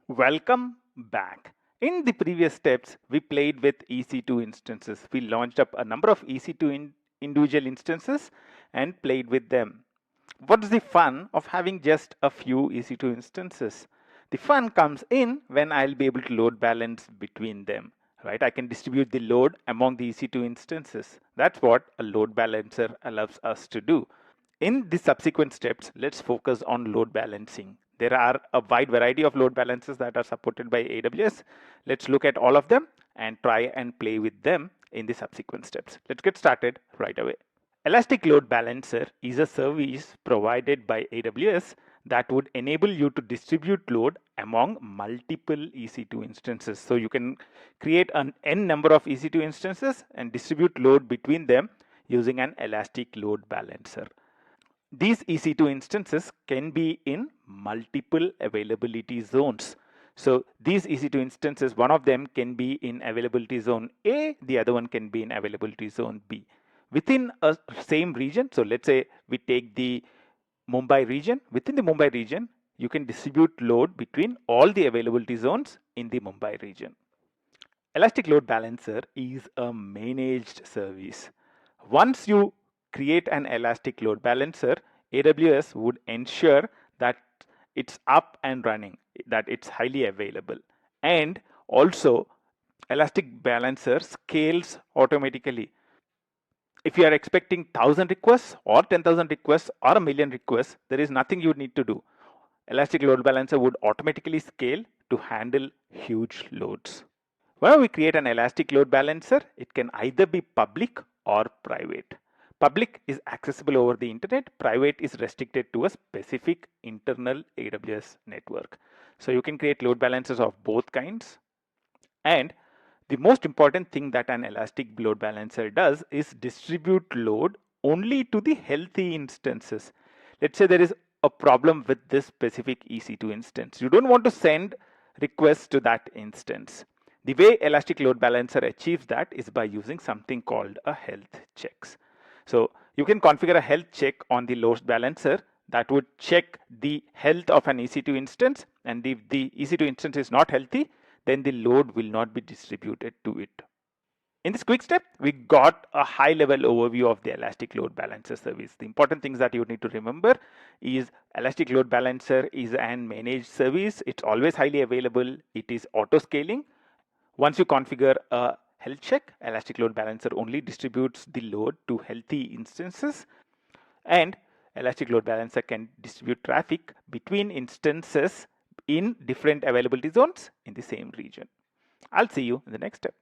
Welcome back. In the previous steps, we played with EC2 instances. We launched up a number of EC2 individual instances and played with them. What's the fun of having just a few EC2 instances? The fun comes in when I'll be able to load balance between them, right? I can distribute the load among the EC2 instances. That's what a load balancer allows us to do. In the subsequent steps, let's focus on load balancing. There are a wide variety of load balancers that are supported by AWS. Let's look at all of them and try and play with them in the subsequent steps. Let's get started right away. Elastic Load Balancer is a service provided by AWS that would enable you to distribute load among multiple EC2 instances. So you can create an n number of EC2 instances and distribute load between them using an Elastic Load Balancer. These EC2 instances can be in multiple availability zones. So these EC2 instances, one of them can be in availability zone A, the other one can be in availability zone B. Within a same region, so let's say we take the Mumbai region. Within the Mumbai region, you can distribute load between all the availability zones in the Mumbai region. Elastic Load Balancer is a managed service. Once you create an Elastic Load Balancer, AWS would ensure that it's up and running, that it's highly available. And also, Elastic Balancer scales automatically. If you are expecting 1,000 requests or 10,000 requests or a million requests, there is nothing you need to do. Elastic Load Balancer would automatically scale to handle huge loads. Whenever we create an Elastic Load Balancer, it can either be public or private. Public is accessible over the internet. Private is restricted to a specific internal AWS network. So you can create load balancers of both kinds. And the most important thing that an Elastic Load Balancer does is distribute load only to the healthy instances. Let's say there is a problem with this specific EC2 instance. You don't want to send requests to that instance. The way Elastic Load Balancer achieves that is by using something called a health checks. So you can configure a health check on the load balancer that would check the health of an EC2 instance, and if the EC2 instance is not healthy, then the load will not be distributed to it. In this quick step, we got a high level overview of the Elastic Load Balancer service. The important things that you need to remember is Elastic Load Balancer is an managed service. It's always highly available. It is auto scaling. Once you configure a health check, Elastic Load Balancer only distributes the load to healthy instances, and Elastic Load Balancer can distribute traffic between instances in different availability zones in the same region. I'll see you in the next step.